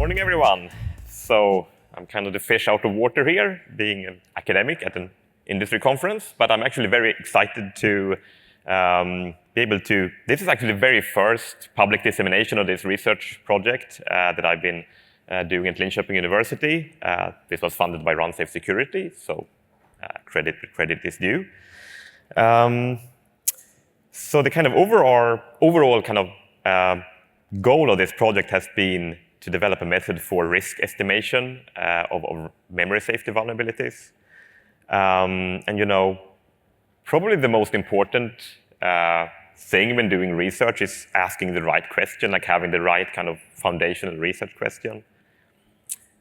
Morning, everyone. So I'm kind of the fish out of water here, being an academic at an industry conference, but I'm actually very excited to be able to. This is actually the very first public dissemination of this research project that I've been doing at Linköping University. This was funded by Run Safe Security, so credit is due. So the kind of overall kind of goal of this project has been to develop a method for risk estimation of memory safety vulnerabilities. And probably the most important thing when doing research is asking the right question, like having the right kind of foundational research question.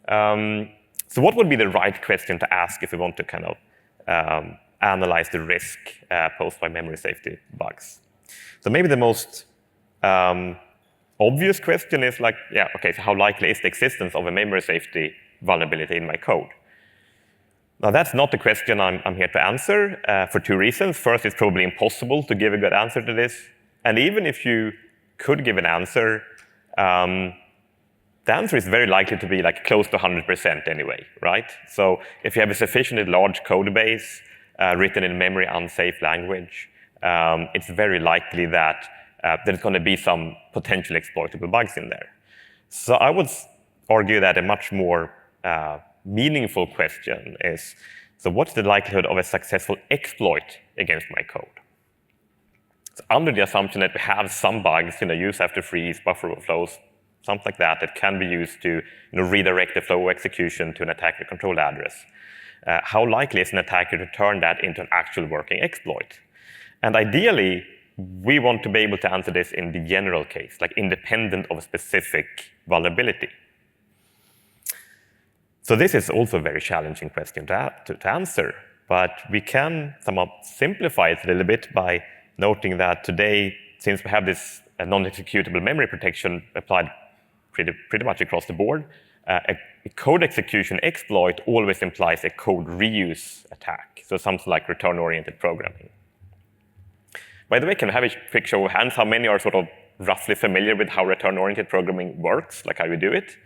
So what would be the right question to ask if we want to kind of analyze the risk posed by memory safety bugs? So maybe the most obvious question is like, so how likely is the existence of a memory safety vulnerability in my code? Now, that's not the question I'm here to answer for two reasons. First, it's probably impossible to give a good answer to this. And even if you could give an answer, the answer is very likely to be like close to 100% anyway, right? So if you have a sufficiently large code base written in memory unsafe language, it's very likely that there's going to be some potentially exploitable bugs in there. So I would argue that a much more meaningful question is, so what's the likelihood of a successful exploit against my code? So under the assumption that we have some bugs, use after freeze, buffer overflows, something like that can be used to redirect the flow of execution to an attacker control address. How likely is an attacker to turn that into an actual working exploit? And ideally, we want to be able to answer this in the general case, like independent of a specific vulnerability. So this is also a very challenging question to answer, but we can somewhat simplify it a little bit by noting that today, since we have this non-executable memory protection applied pretty much across the board, a code execution exploit always implies a code reuse attack, so something like return-oriented programming. By the way, can I have a quick show of hands? How many are sort of roughly familiar with how return-oriented programming works, like how you do it?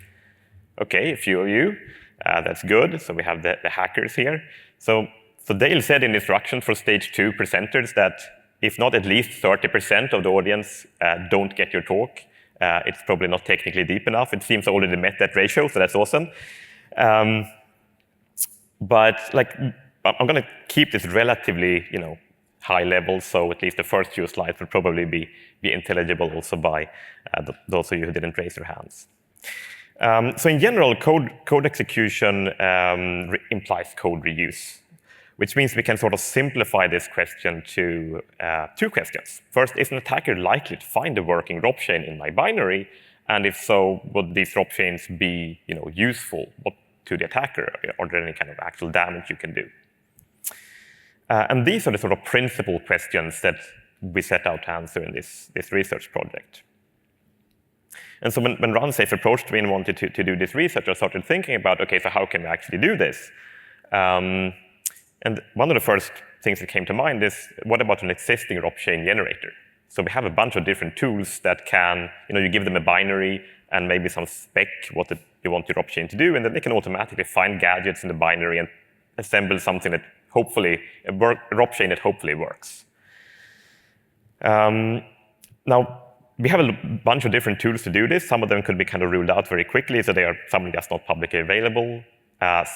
Okay, a few of you. That's good. So we have the hackers here. So Dale said in instructions for stage 2 presenters that if not at least 30% of the audience don't get your talk, it's probably not technically deep enough. It seems I already met that ratio, so that's awesome. But I'm going to keep this relatively, high level, so at least the first few slides will probably be intelligible also by those of you who didn't raise your hands. So in general, code execution implies code reuse, which means we can sort of simplify this question to two questions. First, is an attacker likely to find a working ROP chain in my binary? And if so, would these ROP chains be useful to the attacker? Are there any kind of actual damage you can do? And these are the sort of principal questions that we set out to answer in this research project. And so when RunSafe approached me and wanted to do this research, I started thinking about, okay, so how can we actually do this? And one of the first things that came to mind is, what about an existing ROP chain generator? So we have a bunch of different tools that can, you give them a binary and maybe some spec what you want your ROP chain to do, and then they can automatically find gadgets in the binary and assemble something that hopefully, a ROP chain that hopefully works. Now, we have a bunch of different tools to do this. Some of them could be kind of ruled out very quickly, so they are something that's not publicly available.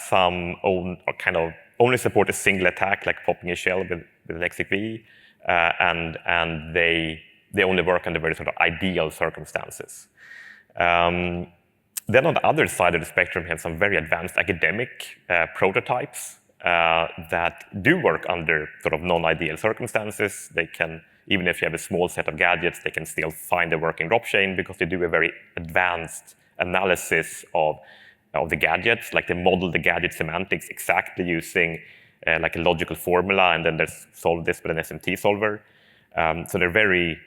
Some only support a single attack, like popping a shell with an execv, and they only work under very sort of ideal circumstances. Then on the other side of the spectrum, we have some very advanced academic prototypes that do work under sort of non-ideal circumstances. They can, even if you have a small set of gadgets, they can still find a working ROP chain because they do a very advanced analysis of the gadgets, like they model the gadget semantics exactly using like a logical formula, and then they solve this with an SMT solver. So they're very,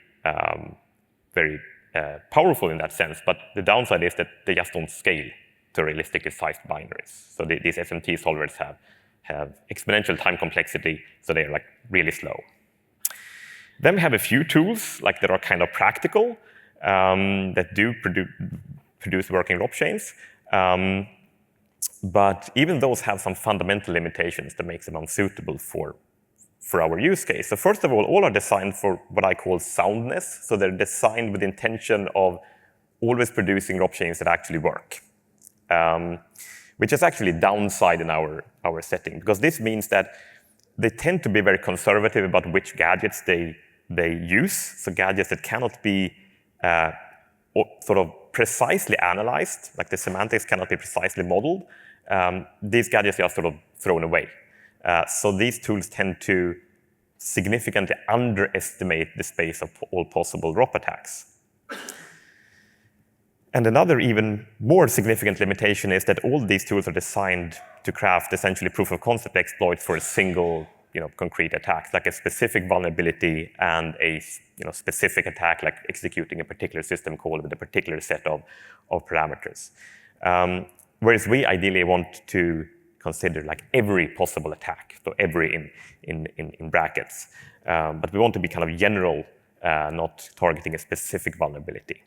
very powerful in that sense, but the downside is that they just don't scale to realistically sized binaries. So these SMT solvers have exponential time complexity, so they're like really slow. Then we have a few tools that are kind of practical, that do produce working ROP chains. But even those have some fundamental limitations that makes them unsuitable for our use case. So first of all are designed for what I call soundness. So they're designed with the intention of always producing ROP chains that actually work, which is actually a downside in our setting, because this means that they tend to be very conservative about which gadgets they use. So gadgets that cannot be sort of precisely analyzed, like the semantics cannot be precisely modeled, these gadgets are sort of thrown away. So these tools tend to significantly underestimate the space of all possible ROP attacks. And another even more significant limitation is that all these tools are designed to craft essentially proof of concept exploits for a single concrete attack, like a specific vulnerability and a specific attack, like executing a particular system call with a particular set of parameters. Whereas we ideally want to consider like every possible attack, so every in brackets. But we want to be kind of general, not targeting a specific vulnerability.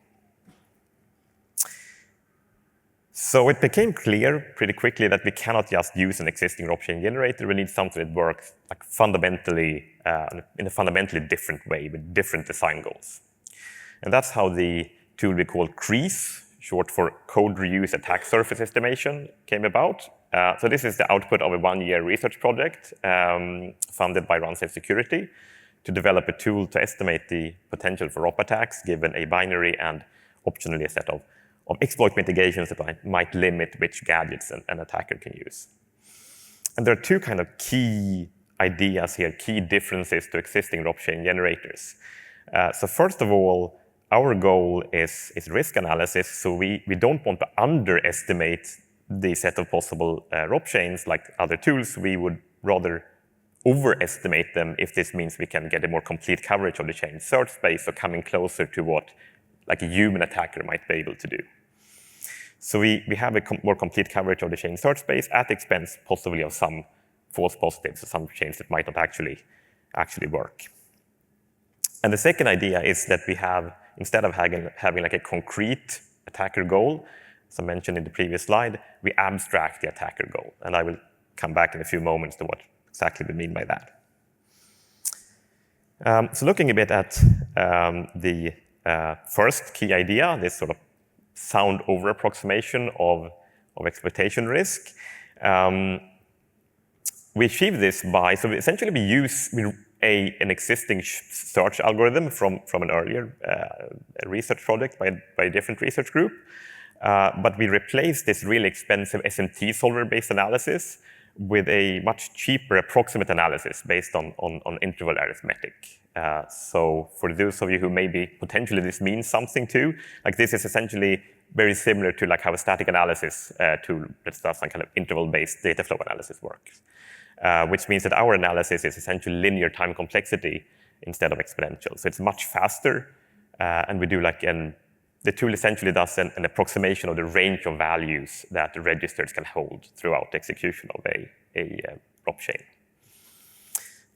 So it became clear pretty quickly that we cannot just use an existing ROP chain generator. We need something that works like fundamentally in a fundamentally different way with different design goals. And that's how the tool we call CREASE, short for Code Reuse Attack Surface Estimation, came about. So this is the output of a one-year research project funded by Runsafe Security to develop a tool to estimate the potential for ROP attacks given a binary and optionally a set of exploit mitigations that might limit which gadgets an attacker can use. And there are two kind of key ideas here, key differences to existing ROP chain generators. So first of all, our goal is risk analysis, so we don't want to underestimate the set of possible ROP chains like other tools. We would rather overestimate them if this means we can get a more complete coverage of the chain search space, so coming closer to what like a human attacker might be able to do. So we have a more complete coverage of the chain search space at the expense possibly of some false positives, or some chains that might not actually work. And the second idea is that we have, instead of having like a concrete attacker goal, as I mentioned in the previous slide, we abstract the attacker goal. And I will come back in a few moments to what exactly we mean by that. So looking a bit at the first key idea, this sort of sound over approximation of exploitation risk. We achieve this by, so essentially we use an existing search algorithm from an earlier research project by a different research group, but we replace this really expensive SMT solver-based analysis with a much cheaper approximate analysis based on interval arithmetic. So for those of you who maybe potentially this means something to, like this is essentially very similar to like how a static analysis tool that does some kind of interval-based data flow analysis works, which means that our analysis is essentially linear time complexity instead of exponential. So it's much faster, and we do like the tool essentially does an approximation of the range of values that the registers can hold throughout the execution of a ROP chain.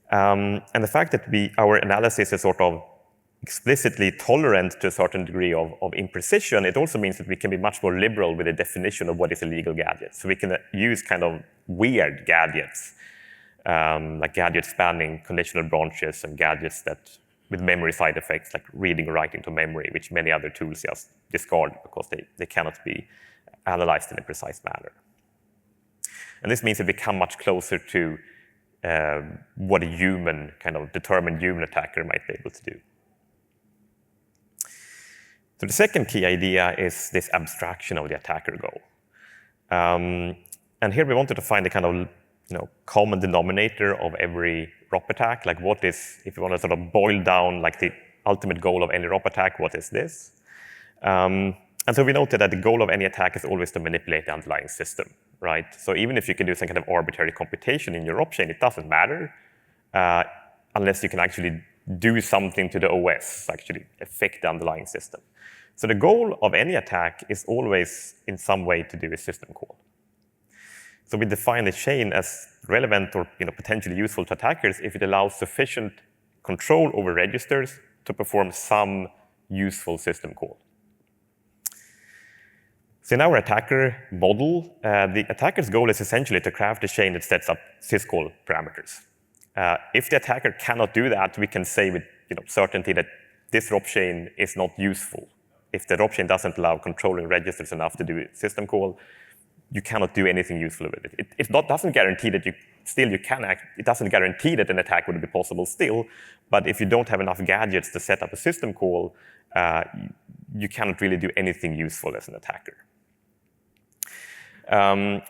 And the fact that our analysis is sort of explicitly tolerant to a certain degree of imprecision, it also means that we can be much more liberal with the definition of what is a legal gadget. So we can use kind of weird gadgets, like gadgets spanning conditional branches and gadgets that with memory side effects like reading or writing to memory, which many other tools just discard because they cannot be analyzed in a precise manner. And this means that we come much closer to what a human, kind of determined human attacker might be able to do. So the second key idea is this abstraction of the attacker goal. And here we wanted to find a kind of common denominator of every ROP attack. Like what is, if you want to sort of boil down like the ultimate goal of any ROP attack, what is this? And so we noted that the goal of any attack is always to manipulate the underlying system, right? So even if you can do some kind of arbitrary computation in your ROP chain, it doesn't matter unless you can actually do something to the OS, actually affect the underlying system. So the goal of any attack is always in some way to do a system call. So we define a chain as relevant or potentially useful to attackers if it allows sufficient control over registers to perform some useful system call. So in our attacker model, the attacker's goal is essentially to craft a chain that sets up syscall parameters. If the attacker cannot do that, we can say with certainty that this ROP chain is not useful. If the ROP chain doesn't allow controlling registers enough to do a system call, you cannot do anything useful with it. It doesn't guarantee that you can act. It doesn't guarantee that an attack would be possible still, but if you don't have enough gadgets to set up a system call, you cannot really do anything useful as an attacker.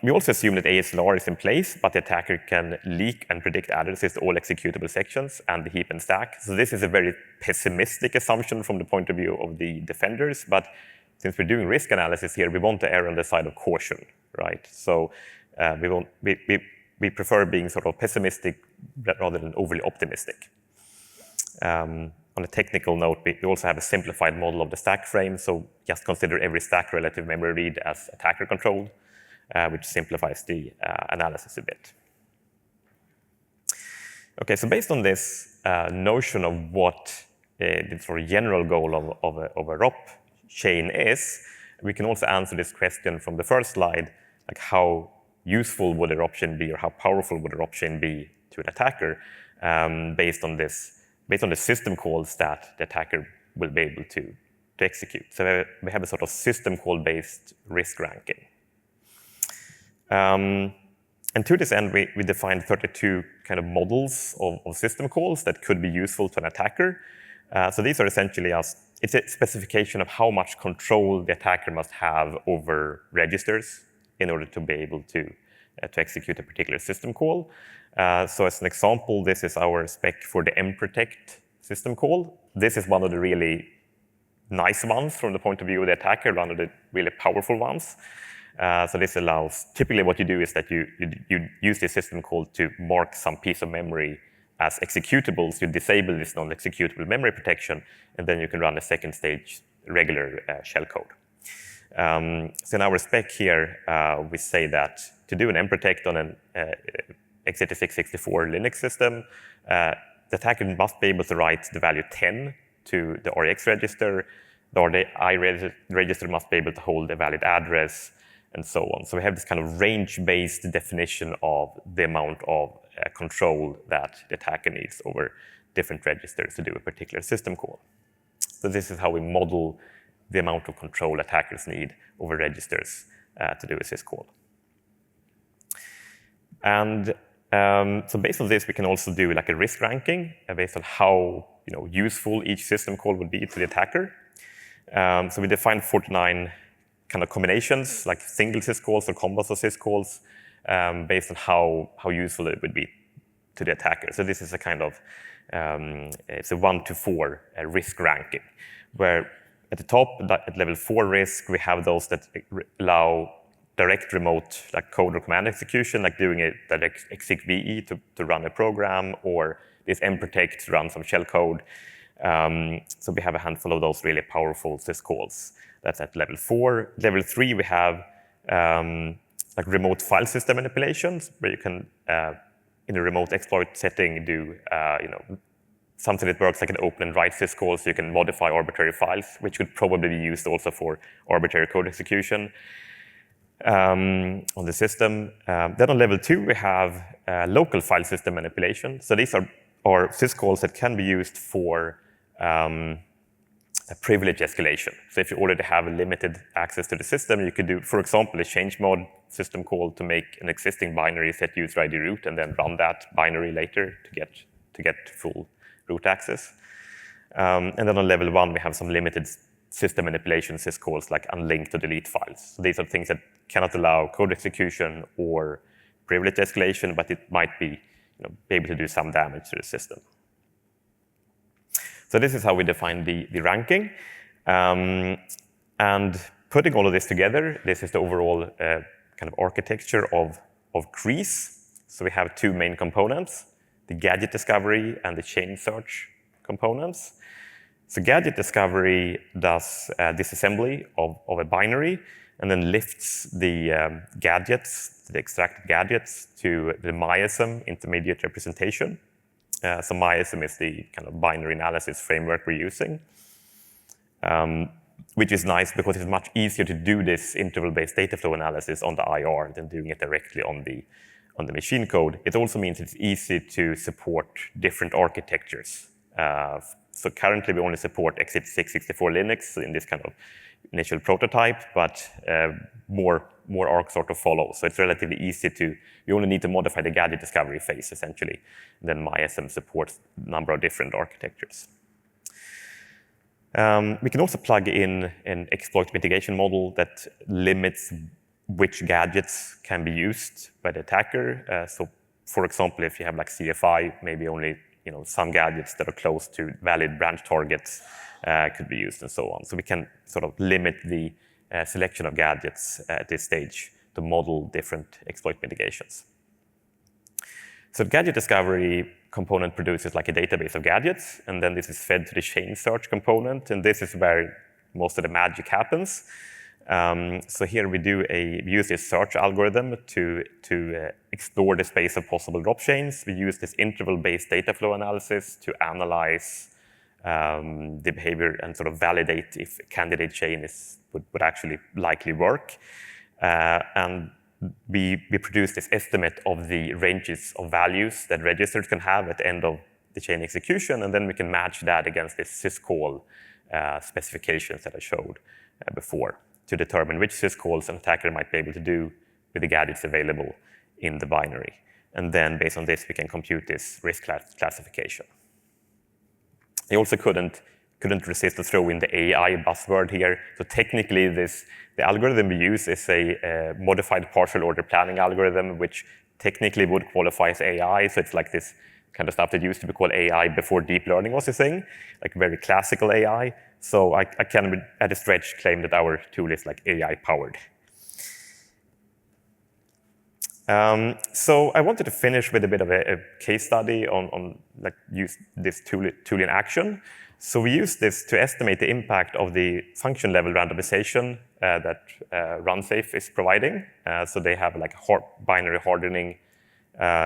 We also assume that ASLR is in place, but the attacker can leak and predict addresses to all executable sections and the heap and stack. So this is a very pessimistic assumption from the point of view of the defenders, but since we're doing risk analysis here, we want to err on the side of caution, right? So we prefer being sort of pessimistic rather than overly optimistic. On a technical note, we also have a simplified model of the stack frame, so just consider every stack relative memory read as attacker controlled, which simplifies the analysis a bit. Okay, so based on this notion of what the sort of general goal of a ROP chain is, we can also answer this question from the first slide, like how useful would a ROP chain be, or how powerful would a ROP chain be to an attacker, based on the system calls that the attacker will be able to execute. So we have a sort of system call-based risk ranking. And to this end, we defined 32 kind of models of system calls that could be useful to an attacker. So these are essentially it's a specification of how much control the attacker must have over registers in order to be able to execute a particular system call. So as an example, this is our spec for the mprotect system call. This is one of the really nice ones from the point of view of the attacker, one of the really powerful ones. So this allows, typically what you do is that you use this system call to mark some piece of memory as executables. You disable this non-executable memory protection, and then you can run a second stage regular shellcode. So in our spec here, we say that to do an mprotect on an x86-64 Linux system, the attacker must be able to write the value 10 to the REX register, the RDI register must be able to hold a valid address, and so on. So we have this kind of range-based definition of the amount of control that the attacker needs over different registers to do a particular system call. So this is how we model the amount of control attackers need over registers to do a syscall. And so based on this, we can also do like a risk ranking based on how useful each system call would be to the attacker. So we defined 49 kind of combinations, like single syscalls or combos of syscalls, based on how useful it would be to the attacker. So this is a kind of, it's a 1 to 4 risk ranking, where at the top, at level 4 risk, we have those that allow direct remote like code or command execution, like doing a direct execve to run a program, or this mprotect to run some shellcode. So we have a handful of those really powerful syscalls. That's at level 4. Level 3, we have like remote file system manipulations, where you can, in a remote exploit setting, do something that works like an open and write syscall, so you can modify arbitrary files, which could probably be used also for arbitrary code execution on the system. Then on level 2, we have local file system manipulation. So these are syscalls that can be used for a privilege escalation. So if you already have limited access to the system, you could do, for example, a change mod system call to make an existing binary set user ID root and then run that binary later to get full root access. And then on level 1, we have some limited system manipulation syscalls like unlink to delete files. So these are things that cannot allow code execution or privilege escalation, but it might be able to do some damage to the system. So this is how we define the ranking. And putting all of this together, this is the overall kind of architecture of Crease. So we have 2 main components, the gadget discovery and the chain search components. So gadget discovery does disassembly of a binary and then lifts the gadgets, the extracted gadgets, to the MySM intermediate representation. So MySM is the kind of binary analysis framework we're using. which is nice because it's much easier to do this interval-based data flow analysis on the IR than doing it directly on the machine code. It also means it's easy to support different architectures. So currently we only support x86-64 Linux in this kind of initial prototype, but more arcs sort of follow. So it's relatively easy you only need to modify the gadget discovery phase, essentially. Then MySM supports a number of different architectures. We can also plug in an exploit mitigation model that limits which gadgets can be used by the attacker. So, for example, if you have like CFI, maybe only some gadgets that are close to valid branch targets could be used, and so on. So we can sort of limit the selection of gadgets at this stage to model different exploit mitigations. So the gadget discovery component produces like a database of gadgets, and then this is fed to the chain search component, and this is where most of the magic happens. So here we use this search algorithm to explore the space of possible ROP chains. We use this interval-based data flow analysis to analyze the behavior and sort of validate if a candidate chain would actually likely work. And we produce this estimate of the ranges of values that registers can have at the end of the chain execution, and then we can match that against this syscall specifications that I showed before to determine which syscalls an attacker might be able to do with the gadgets available in the binary. And then based on this, we can compute this risk classification. I also couldn't resist to throw in the AI buzzword here. So technically, the algorithm we use is a modified partial order planning algorithm, which technically would qualify as AI. So it's like this kind of stuff that used to be called AI before deep learning was a thing, like very classical AI. So I can, at a stretch, claim that our tool is like AI powered. So I wanted to finish with a bit of a case study on like use this tool in action. So we use this to estimate the impact of the function level randomization that RunSafe is providing. So they have like a binary hardening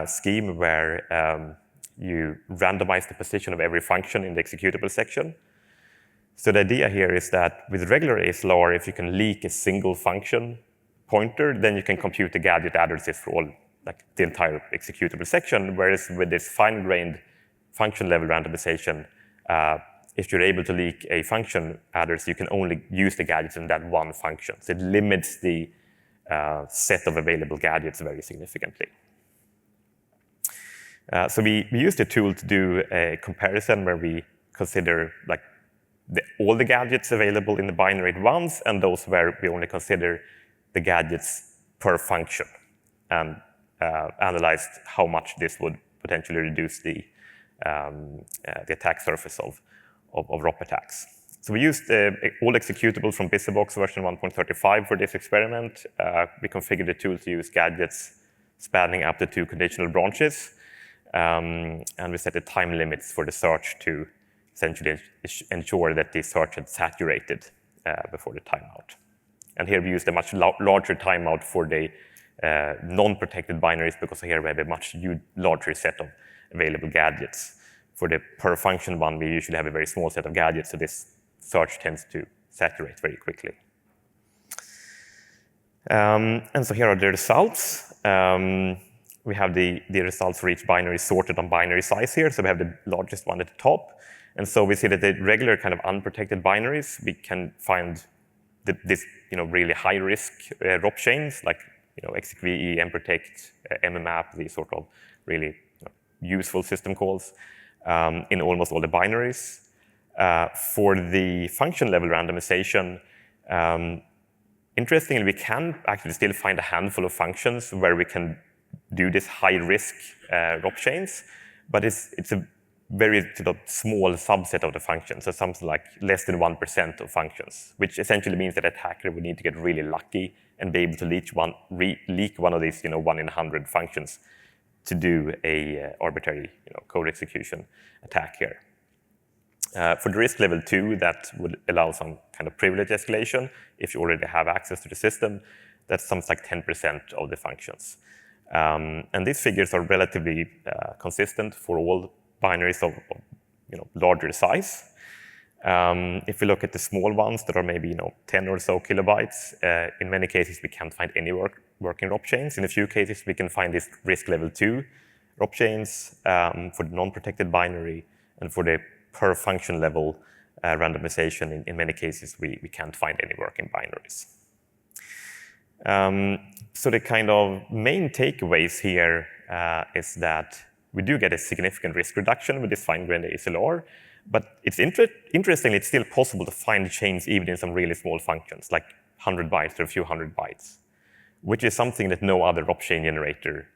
scheme where you randomize the position of every function in the executable section. So the idea here is that with regular ASLR, if you can leak a single function pointer, then you can compute the gadget addresses for all, like the entire executable section. Whereas with this fine-grained function level randomization, if you're able to leak a function address, you can only use the gadgets in that one function. So it limits the set of available gadgets very significantly. So we use the tool to do a comparison where we consider like all the gadgets available in the binary at once, and those where we only consider the gadgets per function, and analyzed how much this would potentially reduce the attack surface of ROP attacks. So we used all executables from BusyBox version 1.35 for this experiment. We configured the tool to use gadgets spanning up to 2 conditional branches, and we set the time limits for the search to essentially ensure that the search had saturated before the timeout. And here we used a much larger timeout for the non-protected binaries, because here we have a much larger set of available gadgets. For the per function one, we usually have a very small set of gadgets, so this search tends to saturate very quickly. And so here are the results. We have the results for each binary sorted on binary size here. So we have the largest one at the top. And so we see that the regular kind of unprotected binaries, we can find this really high risk ROP chains like execve, mprotect, mmap, these sort of really useful system calls in almost all the binaries. For the function level randomization, interestingly, we can actually still find a handful of functions where we can do this high risk ROP chains, but it's a very small subset of the functions, so something like less than 1% of functions, which essentially means that an attacker would need to get really lucky and be able to leak one of these 1 in 100 functions to do a arbitrary code execution attack here. For the risk level 2, that would allow some kind of privilege escalation if you already have access to the system. That's something like 10% of the functions. And these figures are relatively consistent for all binaries of larger size. If we look at the small ones that are maybe 10 or so kilobytes, in many cases we can't find any working ROP chains. In a few cases we can find this risk level 2 ROP chains for the non-protected binary, and for the per function level randomization, in many cases we can't find any working binaries. So the kind of main takeaways here is that we do get a significant risk reduction with this fine-grained ASLR, but it's interestingly, it's still possible to find chains even in some really small functions, like 100 bytes or a few hundred bytes, which is something that no other ROP chain generator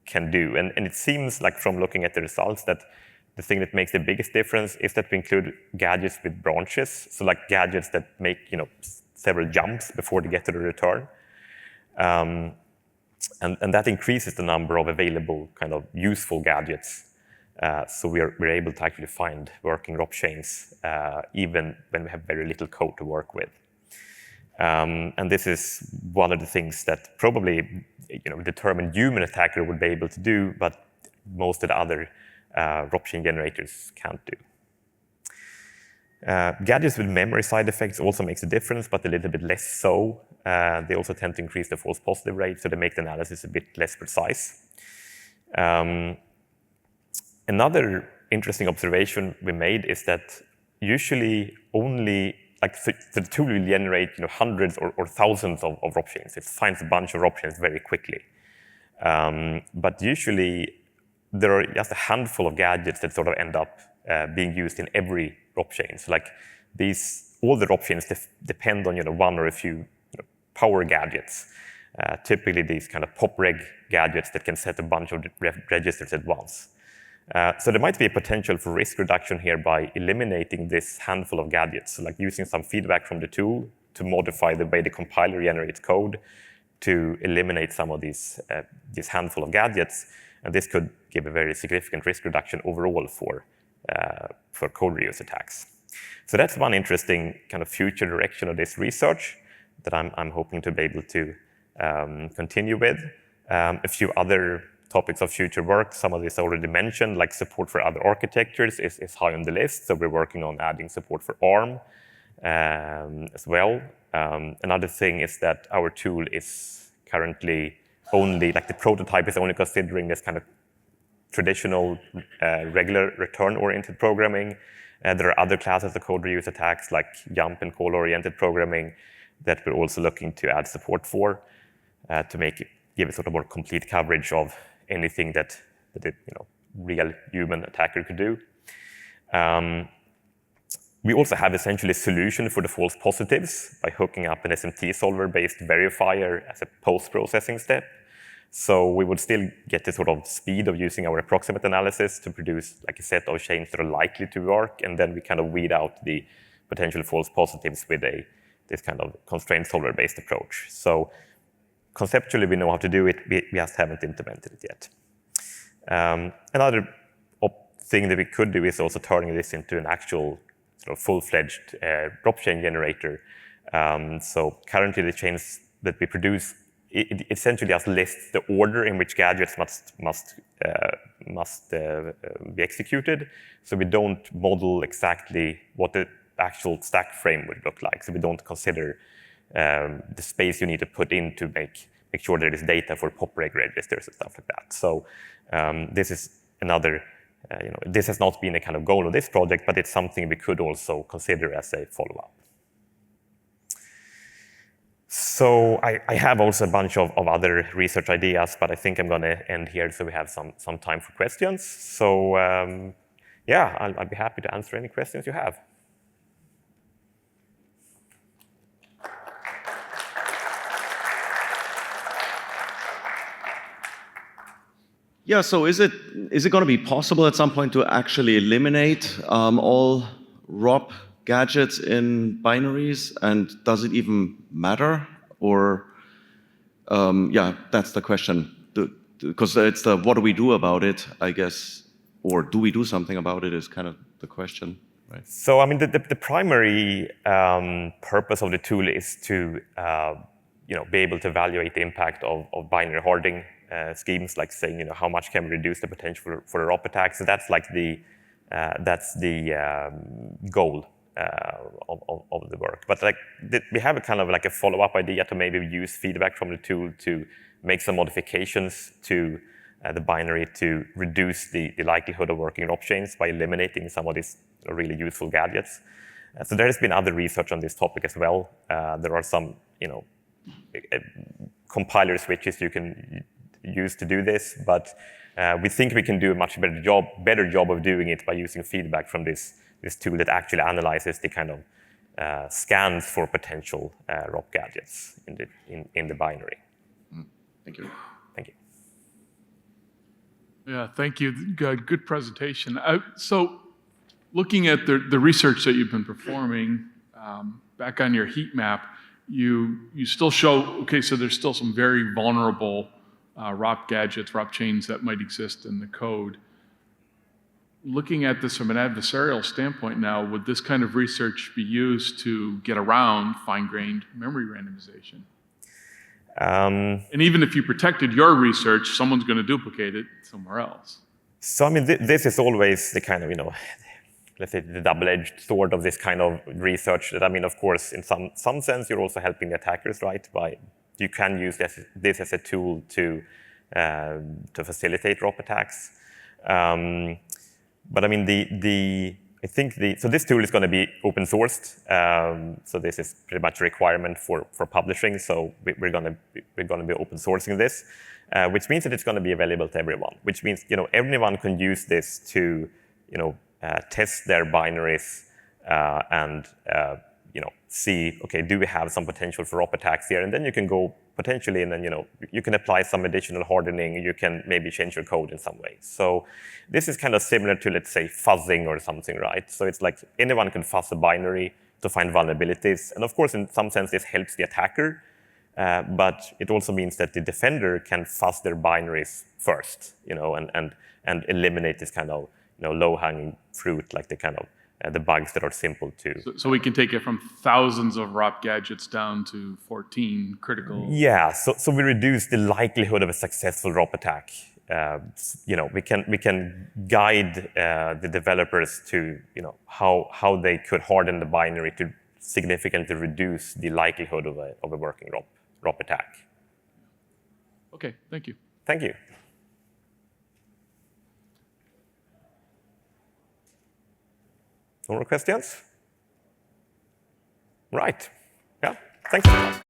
can do. And it seems like from looking at the results that the thing that makes the biggest difference is that we include gadgets with branches, so like gadgets that make several jumps before they get to the return. And that increases the number of available kind of useful gadgets. So we're able to actually find working ROP chains even when we have very little code to work with. And this is one of the things that probably determined human attacker would be able to do, but most of the other ROP chain generators can't do. Gadgets with memory side effects also makes a difference, but a little bit less so. They also tend to increase the false positive rate, so they make the analysis a bit less precise. Another interesting observation we made is that usually only, the tool will generate hundreds or thousands of ROP chains. It finds a bunch of ROP chains very quickly. But usually there are just a handful of gadgets that sort of end up being used in every ROP chain. So like all the ROP chains depend on one or a few power gadgets. Typically these kind of pop-reg gadgets that can set a bunch of registers at once. So there might be a potential for risk reduction here by eliminating this handful of gadgets, so like using some feedback from the tool to modify the way the compiler generates code to eliminate some of this handful of gadgets, and this could give a very significant risk reduction overall for code reuse attacks. So that's one interesting kind of future direction of this research that I'm hoping to be able to continue with. A few other topics of future work, some of this already mentioned, like support for other architectures is high on the list. So we're working on adding support for ARM as well. Another thing is that our tool is currently only, like the prototype is only considering this kind of traditional regular return-oriented programming. There are other classes of code reuse attacks like jump and call-oriented programming that we're also looking to add support for to give a sort of more complete coverage of anything that a real human attacker could do. We also have essentially a solution for the false positives by hooking up an SMT solver-based verifier as a post-processing step. So we would still get the sort of speed of using our approximate analysis to produce like a set of chains that are likely to work, and then we kind of weed out the potential false positives with this kind of constraint solver-based approach. So conceptually, we know how to do it. We just haven't implemented it yet. Another thing that we could do is also turning this into an actual sort of full-fledged ROP chain generator. So currently, the chains that we produce, it essentially just lists the order in which gadgets must be executed. So we don't model exactly what the actual stack frame would look like. So we don't consider the space you need to put in to make sure there is data for pop-reg registers and stuff like that. So this is another, this has not been a kind of goal of this project, but it's something we could also consider as a follow-up. So I have also a bunch of other research ideas, but I think I'm going to end here so we have some time for questions. So yeah, I'll be happy to answer any questions you have. Yeah, so is it going to be possible at some point to actually eliminate all ROP gadgets in binaries, and does it even matter? Or yeah, that's the question. Because it's the what do we do about it, I guess, or do we do something about it is kind of the question, right? So I mean, the primary purpose of the tool is to be able to evaluate the impact of binary hoarding schemes, like saying how much can we reduce the potential for a ROP attack. So that's like the goal of the work. But like we have a kind of like a follow-up idea to maybe use feedback from the tool to make some modifications to the binary to reduce the likelihood of working ROP chains by eliminating some of these really useful gadgets. So there has been other research on this topic as well. There are some, compiler switches you can use to do this, but we think we can do a much better job of doing it by using feedback from this tool that actually analyzes the kind of scans for potential ROP gadgets in the binary. Thank you. Thank you. Yeah, thank you. Good presentation. So looking at the research that you've been performing, back on your heat map, you still show, okay, so there's still some very vulnerable ROP gadgets, ROP chains that might exist in the code. Looking at this from an adversarial standpoint now, would this kind of research be used to get around fine-grained memory randomization? And even if you protected your research, someone's going to duplicate it somewhere else. So I mean, this is always the kind of, let's say the double-edged sword of this kind of research. That I mean, of course, in some sense, you're also helping the attackers, right? You can use this as a tool to facilitate ROP attacks. But I mean, so this tool is going to be open sourced. So this is pretty much a requirement for publishing. So we're going to be open sourcing this, which means that it's going to be available to everyone. Which means everyone can use this to test their binaries and see, okay, do we have some potential for ROP attacks here? And then you can go potentially, and then you can apply some additional hardening. You can maybe change your code in some way. So this is kind of similar to, let's say, fuzzing or something, right? So it's like anyone can fuzz a binary to find vulnerabilities. And of course, in some sense, this helps the attacker. But it also means that the defender can fuzz their binaries first, and eliminate this kind of low-hanging fruit, like the kind of the bugs that are simple to. So we can take it from thousands of ROP gadgets down to 14 critical. Yeah, so we reduce the likelihood of a successful ROP attack. We can guide the developers to how they could harden the binary to significantly reduce the likelihood of a working ROP attack. Okay, thank you. Thank you. No more questions? Right. Yeah, thanks.